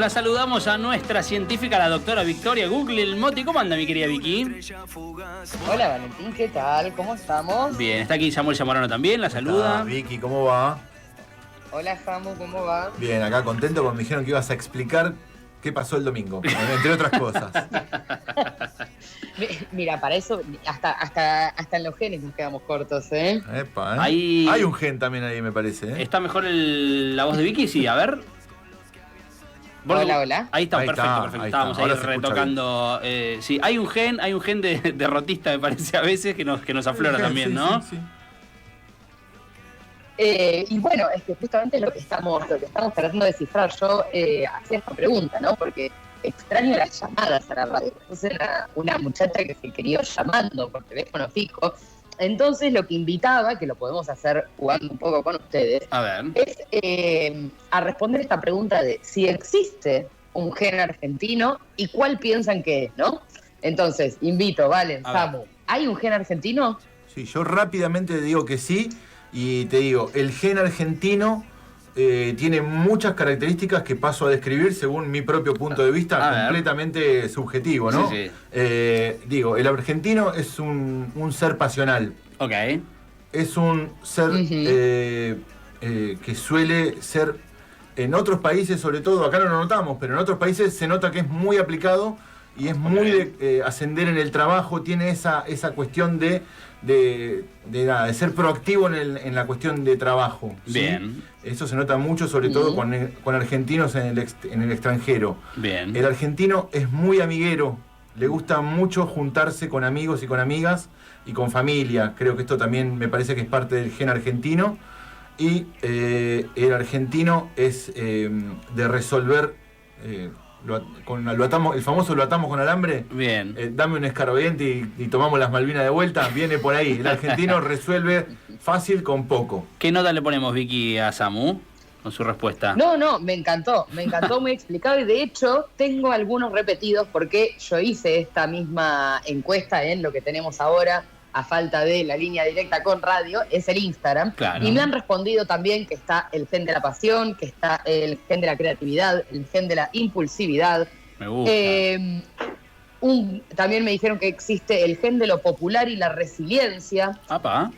la saludamos a nuestra científica, la doctora Victoria Guglielmotti. ¿Cómo anda, mi querida Vicky? Hola, Valentín, ¿qué tal? ¿Cómo estamos? Bien, está aquí Samuel Zamorano también, la saluda. Vicky, ¿cómo va? Hola, Samu, ¿cómo va? Bien, acá contento porque me dijeron que ibas a explicar qué pasó el domingo, entre otras cosas. Mira, para eso hasta en los genes nos quedamos cortos, ¿eh? Epa, ¿eh? Ahí hay un gen también ahí, me parece, ¿eh? ¿Está mejor la voz de Vicky? Sí, a ver. Hola, hola. Ahí está, Ahí perfecto, está, perfecto. ahí Estábamos está. ahí Ahora se escucha retocando. Sí, hay un gen de derrotista, me parece, a veces, que nos aflora también, Sí, ¿no? sí. Y bueno, es que justamente lo que estamos tratando de descifrar. Yo hacía esta pregunta, ¿no? Porque extraño las llamadas a la radio. Entonces era una muchacha que se quería llamando por teléfono fijo. Entonces lo que invitaba, que lo podemos hacer jugando un poco con ustedes, A ver. es a responder esta pregunta de si existe un gen argentino y cuál piensan que es, ¿no? Entonces, invito, Valen, Samu, ¿hay un gen argentino? Sí, yo rápidamente digo que sí, y te digo, el gen argentino tiene muchas características que paso a describir según mi propio punto de vista, completamente subjetivo, ¿no? Sí. Digo, el argentino es un ser pasional. Ok. Es un ser que suele ser, en otros países sobre todo, acá no lo notamos, pero en otros países se nota que es muy aplicado y es muy de ascender en el trabajo, tiene esa cuestión de ser proactivo en la cuestión de trabajo. ¿sí? Bien. Eso se nota mucho, sobre todo con argentinos en el extranjero. Bien. El argentino es muy amiguero, le gusta mucho juntarse con amigos y con amigas y con familia. Creo que esto también me parece que es parte del gen argentino. Y el argentino es de resolver, el famoso lo atamos con alambre. Bien. Dame un escarbadiente y tomamos las Malvinas de vuelta. Viene por ahí. El argentino resuelve fácil con poco. ¿Qué nota le ponemos, Vicky, a Samu con su respuesta? No, me encantó muy explicado y de hecho tengo algunos repetidos porque yo hice esta misma encuesta en lo que tenemos ahora, a falta de la línea directa con radio, es el Instagram. Claro. Y me han respondido también que está el gen de la pasión, que está el gen de la creatividad, el gen de la impulsividad. Me gusta. También me dijeron que existe el gen de lo popular y la resiliencia. Apa.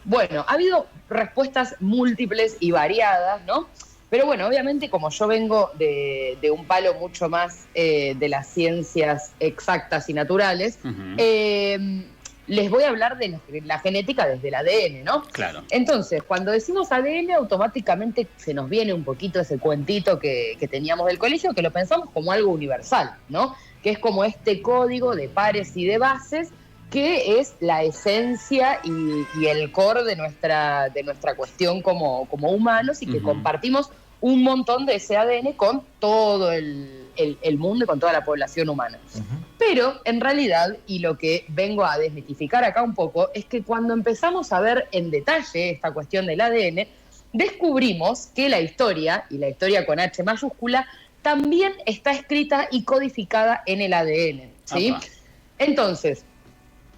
Bueno, ha habido respuestas múltiples y variadas, ¿no? Pero bueno, obviamente como yo vengo de un palo mucho más de las ciencias exactas y naturales, les voy a hablar de la genética desde el ADN, ¿no? Claro. Entonces, cuando decimos ADN, automáticamente se nos viene un poquito ese cuentito que teníamos del colegio, que lo pensamos como algo universal, ¿no? Que es como este código de pares y de bases, que es la esencia y el core de nuestra cuestión como humanos y que compartimos un montón de ese ADN con todo el mundo y con toda la población humana. Pero en realidad, y lo que vengo a desmitificar acá un poco, es que cuando empezamos a ver en detalle esta cuestión del ADN, descubrimos que la historia, y la historia con H mayúscula, también está escrita y codificada en el ADN, ¿sí? Entonces,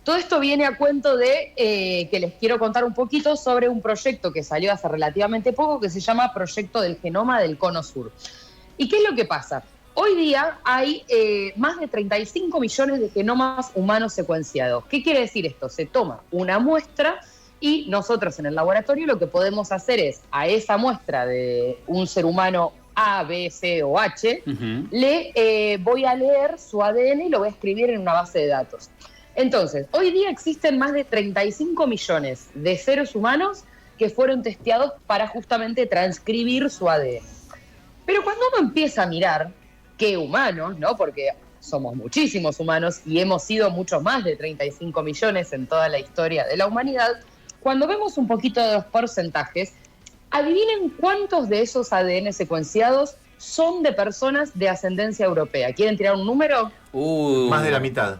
todo esto viene a cuento de que les quiero contar un poquito sobre un proyecto que salió hace relativamente poco que se llama Proyecto del Genoma del Cono Sur. ¿Y qué es lo que pasa? Hoy día hay más de 35 millones de genomas humanos secuenciados. ¿Qué quiere decir esto? Se toma una muestra y nosotros en el laboratorio lo que podemos hacer es a esa muestra de un ser humano A, B, C o H, le voy a leer su ADN y lo voy a escribir en una base de datos. Entonces, hoy día existen más de 35 millones de seres humanos que fueron testeados para justamente transcribir su ADN. Pero cuando uno empieza a mirar qué humanos, ¿no? Porque somos muchísimos humanos y hemos sido muchos más de 35 millones en toda la historia de la humanidad, cuando vemos un poquito de los porcentajes, adivinen cuántos de esos ADN secuenciados son de personas de ascendencia europea. ¿Quieren tirar un número? Más de la mitad.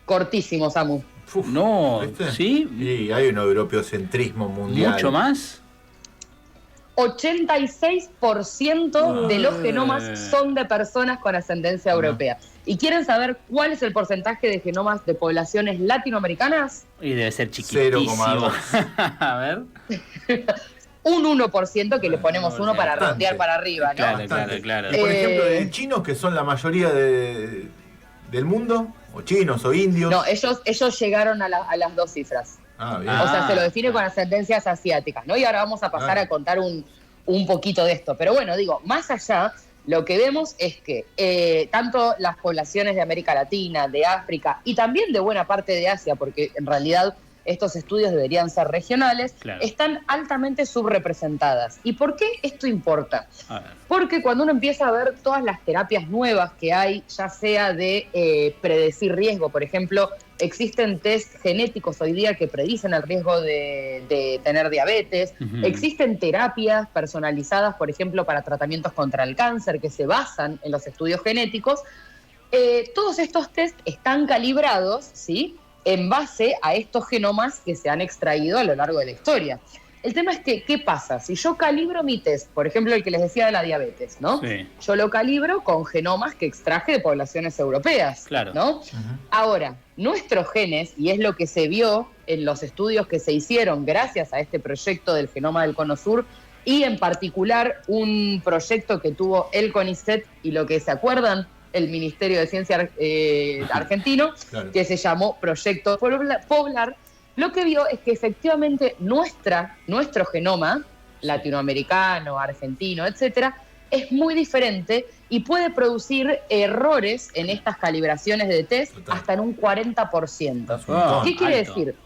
Cortísimo, Samu. No, ¿viste? ¿sí? Y hay un europeocentrismo mundial. ¿Mucho más? 86% de los genomas son de personas con ascendencia europea. ¿Y quieren saber cuál es el porcentaje de genomas de poblaciones latinoamericanas? Y debe ser chiquitísimo. 0,2. A ver. un 1% que le ponemos uno para bastante. redondear para arriba, ¿no? Claro, Bastante. claro. Y por ejemplo, de chinos, que son la mayoría del mundo, o chinos o indios. No, ellos llegaron a las 2 cifras. Ah, bien. O sea, se lo define con ascendencias asiáticas, ¿no? Y ahora vamos a pasar a contar un poquito de esto. Pero bueno, digo, más allá, lo que vemos es que tanto las poblaciones de América Latina, de África y también de buena parte de Asia, porque en realidad estos estudios deberían ser regionales, Claro. están altamente subrepresentadas. ¿Y por qué esto importa? A ver. Porque cuando uno empieza a ver todas las terapias nuevas que hay, ya sea de predecir riesgo, por ejemplo, existen test genéticos hoy día que predicen el riesgo de tener diabetes, existen terapias personalizadas, por ejemplo, para tratamientos contra el cáncer, que se basan en los estudios genéticos. Todos estos test están calibrados, ¿sí?, en base a estos genomas que se han extraído a lo largo de la historia. El tema es que, ¿qué pasa? Si yo calibro mi test, por ejemplo, el que les decía de la diabetes, ¿no? Sí. Yo lo calibro con genomas que extraje de poblaciones europeas, Claro. ¿no? Ahora, nuestros genes, y es lo que se vio en los estudios que se hicieron gracias a este proyecto del genoma del Cono Sur, y en particular un proyecto que tuvo el CONICET y lo que se acuerdan, el Ministerio de Ciencia argentino, Claro. que se llamó Proyecto Poblar, lo que vio es que efectivamente nuestro genoma, latinoamericano, argentino, etcétera, es muy diferente y puede producir errores en estas calibraciones de test Total. hasta en un 40%. Es un montón. ¿Qué quiere alto. decir?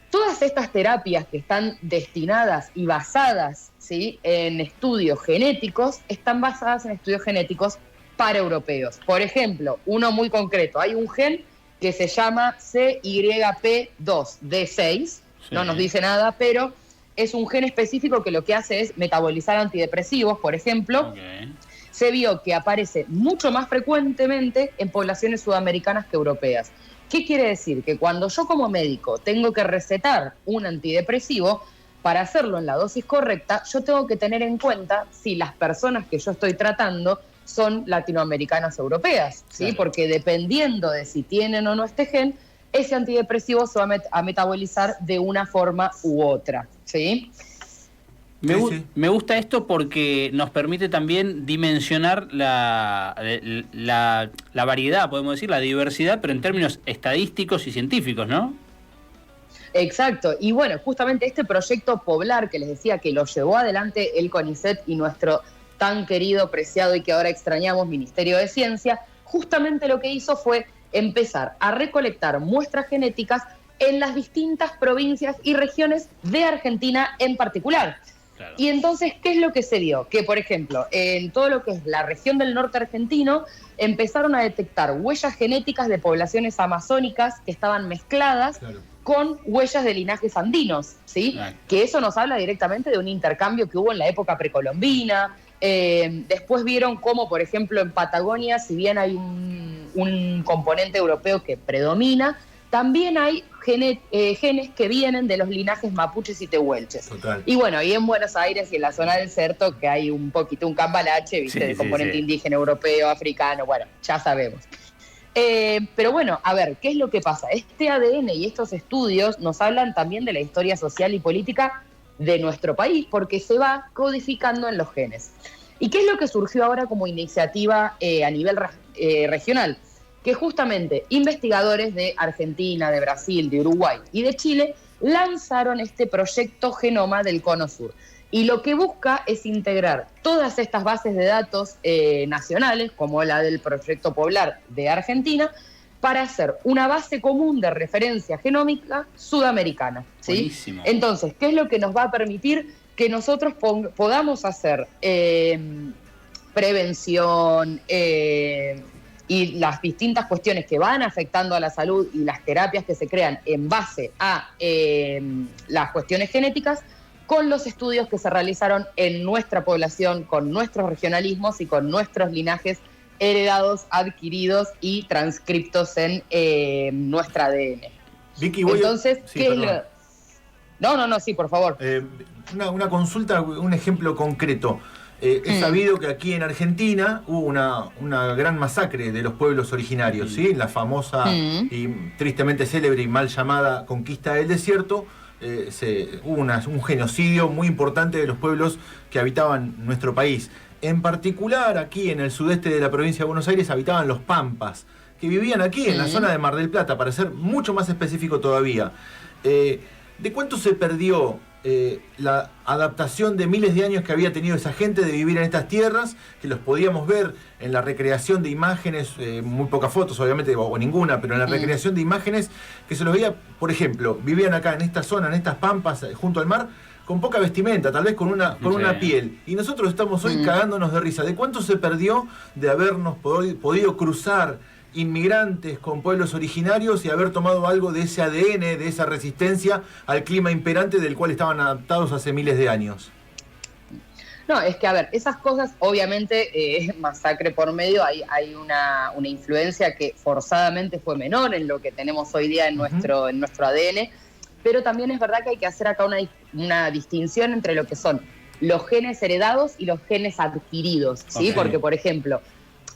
Todas estas terapias que están destinadas y basadas, ¿sí?, en estudios genéticos, están basadas en estudios genéticos para europeos. Por ejemplo, uno muy concreto, hay un gen que se llama CYP2D6, Sí. no nos dice nada, pero es un gen específico que lo que hace es metabolizar antidepresivos, por ejemplo. Ok. Se vio que aparece mucho más frecuentemente en poblaciones sudamericanas que europeas. ¿Qué quiere decir? Que cuando yo como médico tengo que recetar un antidepresivo, para hacerlo en la dosis correcta, yo tengo que tener en cuenta si las personas que yo estoy tratando son latinoamericanas o europeas, ¿sí? Claro. Porque dependiendo de si tienen o no este gen, ese antidepresivo se va a metabolizar de una forma u otra, ¿sí? Me gusta esto porque nos permite también dimensionar la variedad, podemos decir, la diversidad, pero en términos estadísticos y científicos, ¿no? Exacto, y bueno, justamente este proyecto Poblar que les decía que lo llevó adelante el CONICET y nuestro tan querido, preciado y que ahora extrañamos Ministerio de Ciencia, justamente lo que hizo fue empezar a recolectar muestras genéticas en las distintas provincias y regiones de Argentina en particular. Claro. Y entonces, ¿qué es lo que se vio? Que, por ejemplo, en todo lo que es la región del norte argentino, empezaron a detectar huellas genéticas de poblaciones amazónicas que estaban mezcladas Claro. con huellas de linajes andinos, ¿sí? Claro. Que eso nos habla directamente de un intercambio que hubo en la época precolombina. Después vieron cómo, por ejemplo, en Patagonia, si bien hay un componente europeo que predomina, también hay genes que vienen de los linajes mapuches y tehuelches. Total. Y bueno, y en Buenos Aires y en la zona del Certo, que hay un poquito un cambalache, ¿viste? Sí, De sí, componente sí. indígena, europeo, africano, bueno, ya sabemos. Pero bueno, a ver, ¿qué es lo que pasa? Este ADN y estos estudios nos hablan también de la historia social y política de nuestro país, porque se va codificando en los genes. ¿Y qué es lo que surgió ahora como iniciativa a nivel regional? Que justamente investigadores de Argentina, de Brasil, de Uruguay y de Chile lanzaron este proyecto Genoma del Cono Sur. Y lo que busca es integrar todas estas bases de datos nacionales, como la del Proyecto Poblar de Argentina, para hacer una base común de referencia genómica sudamericana, ¿sí? Buenísimo. Entonces, ¿qué es lo que nos va a permitir que nosotros podamos hacer prevención y las distintas cuestiones que van afectando a la salud y las terapias que se crean en base a las cuestiones genéticas, con los estudios que se realizaron en nuestra población, con nuestros regionalismos y con nuestros linajes heredados, adquiridos y transcriptos en nuestra ADN. Vicky, voy Entonces, sí, ¿qué es perdón. No, sí, por favor. Una consulta, un ejemplo concreto. Es sabido que aquí en Argentina hubo una gran masacre de los pueblos originarios, ¿sí? La famosa y tristemente célebre y mal llamada conquista del desierto, hubo un genocidio muy importante de los pueblos que habitaban nuestro país. En particular, aquí en el sudeste de la provincia de Buenos Aires habitaban los Pampas, que vivían aquí en la zona de Mar del Plata, para ser mucho más específico todavía. ¿De cuánto se perdió la adaptación de miles de años que había tenido esa gente de vivir en estas tierras, que los podíamos ver en la recreación de imágenes, muy pocas fotos obviamente, o ninguna, pero en la recreación de imágenes que se los veía, por ejemplo, vivían acá en esta zona, en estas pampas, junto al mar, con poca vestimenta, tal vez con una piel. Y nosotros estamos hoy cagándonos de risa. ¿De cuánto se perdió de habernos podido cruzar inmigrantes con pueblos originarios y haber tomado algo de ese ADN, de esa resistencia al clima imperante del cual estaban adaptados hace miles de años? No, es que, a ver, esas cosas, obviamente, masacre por medio, hay una influencia que forzadamente fue menor en lo que tenemos hoy día en nuestro ADN, pero también es verdad que hay que hacer acá una distinción entre lo que son los genes heredados y los genes adquiridos, ¿sí? Porque, por ejemplo,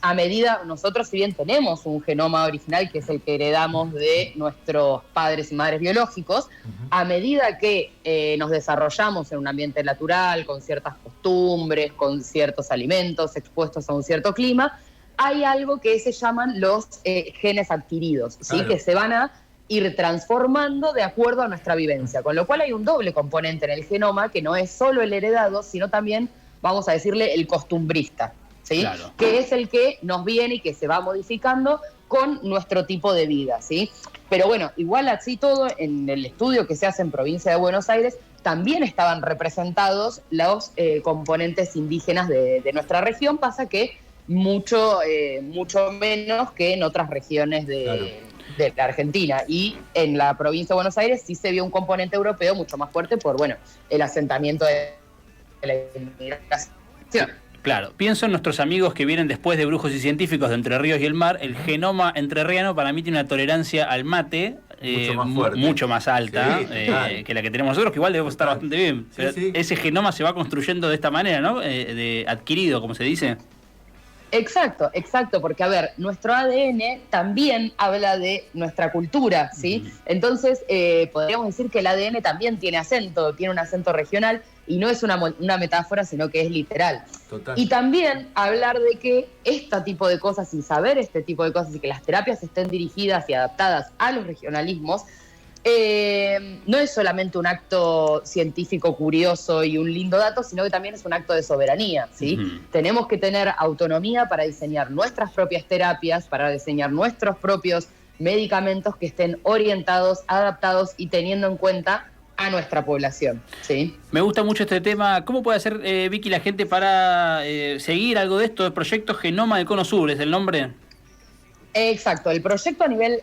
a medida, nosotros si bien tenemos un genoma original, que es el que heredamos de nuestros padres y madres biológicos, a medida que nos desarrollamos en un ambiente natural, con ciertas costumbres, con ciertos alimentos, expuestos a un cierto clima, hay algo que se llaman los genes adquiridos, ¿sí? Claro. Que se van a ir transformando de acuerdo a nuestra vivencia, con lo cual hay un doble componente en el genoma, que no es solo el heredado, sino también, vamos a decirle, el costumbrista, ¿sí? Claro. Que es el que nos viene y que se va modificando con nuestro tipo de vida, ¿sí? Pero bueno, igual así todo, en el estudio que se hace en Provincia de Buenos Aires, también estaban representados los componentes indígenas de nuestra región, pasa que mucho menos que en otras regiones de la Argentina. Y en la Provincia de Buenos Aires sí se vio un componente europeo mucho más fuerte por, bueno, el asentamiento de la inmigración. Claro, pienso en nuestros amigos que vienen después de Brujos y Científicos de Entre Ríos y el Mar. El genoma entrerriano para mí tiene una tolerancia al mate mucho más alta que la que tenemos nosotros, que igual debemos estar bastante bien. Pero ese genoma se va construyendo de esta manera, ¿no? De adquirido, como se dice. Exacto, porque a ver, nuestro ADN también habla de nuestra cultura, ¿sí? Entonces, podríamos decir que el ADN también tiene un acento regional, y no es una metáfora, sino que es literal. Total. Y también hablar de que este tipo de cosas, y saber este tipo de cosas, y que las terapias estén dirigidas y adaptadas a los regionalismos, no es solamente un acto científico curioso y un lindo dato, sino que también es un acto de soberanía, ¿sí? Tenemos que tener autonomía para diseñar nuestras propias terapias, para diseñar nuestros propios medicamentos que estén orientados, adaptados y teniendo en cuenta a nuestra población, ¿sí? Me gusta mucho este tema. ¿Cómo puede hacer, Vicky, la gente para seguir algo de esto? El proyecto Genoma del Cono Sur, ¿es el nombre? Exacto, el proyecto a nivel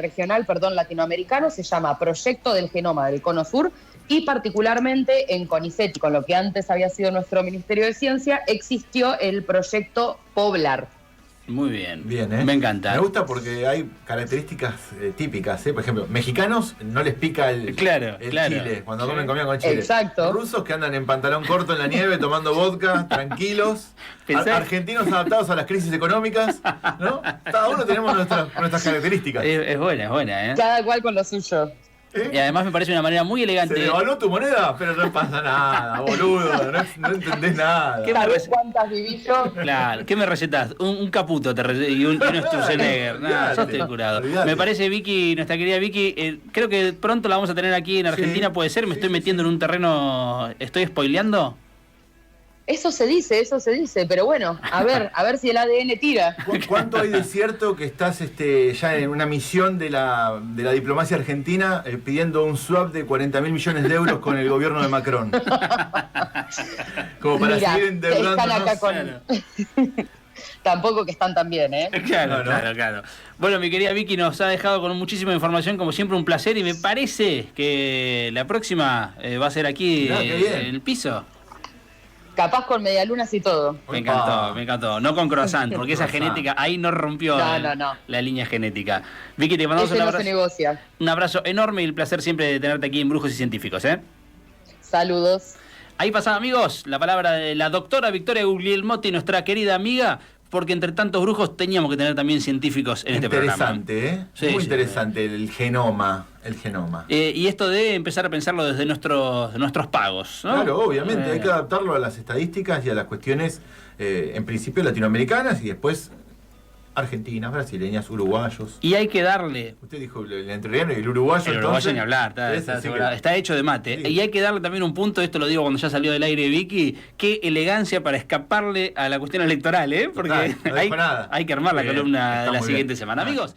regional, latinoamericano, se llama Proyecto del Genoma del Cono Sur, y particularmente en CONICET, con lo que antes había sido nuestro Ministerio de Ciencia, existió el proyecto Poblar. Muy bien. Bien, me encanta. Me gusta porque hay características típicas, Por ejemplo, mexicanos no les pica el chile cuando comen comida con chile. Exacto. Rusos que andan en pantalón corto en la nieve tomando vodka, tranquilos. Argentinos adaptados a las crisis económicas, ¿no? Cada uno tenemos nuestras características. Es buena, ¿eh? Cada cual con lo suyo. Y además me parece una manera muy elegante. Se devaluó tu moneda, pero no pasa nada, boludo. No entendés nada. ¿Sabés cuántas viví yo? Claro, ¿qué me recetas? Un caputo y un Sturzenegger. Nada, sos estoy curado. Olvidate. Me parece, Vicky, nuestra querida Vicky, creo que pronto la vamos a tener aquí en Argentina, ¿puede ser? ¿Me estoy metiendo en un terreno, estoy spoileando? Eso se dice, pero bueno, a ver si el ADN tira. ¿Cuánto hay de cierto que estás ya en una misión de la diplomacia argentina pidiendo un swap de 40.000 millones de euros con el gobierno de Macron? Como para seguir endeudándonos. Están acá con... Tampoco que están tan bien, ¿eh? Claro. Bueno, mi querida Vicky nos ha dejado con muchísima información, como siempre un placer, y me parece que la próxima va a ser aquí en el piso. Capaz con medialunas y todo. Me encantó. No con croissant, porque esa genética ahí no rompió la línea genética. Vicky, te mandamos un abrazo. No se negocia. Un abrazo enorme y el placer siempre de tenerte aquí en Brujos y Científicos, ¿eh? Saludos. Ahí pasaba, amigos, la palabra de la doctora Victoria Guglielmotti, nuestra querida amiga, porque entre tantos brujos teníamos que tener también científicos en este programa. Interesante, ¿eh? Sí, muy sí, interesante el genoma. Y esto de empezar a pensarlo desde nuestros pagos, ¿no? Claro, obviamente, hay que adaptarlo a las estadísticas y a las cuestiones, en principio latinoamericanas y después argentinas, brasileñas, uruguayos. Y hay que darle... Usted dijo el entrerriano y el uruguayo. El uruguayo ni hablar, está hecho de mate. Sí. Y hay que darle también un punto, esto lo digo cuando ya salió del aire Vicky, qué elegancia para escaparle a la cuestión electoral, ¿eh? Porque hay que armar la columna de la siguiente semana. Amigos...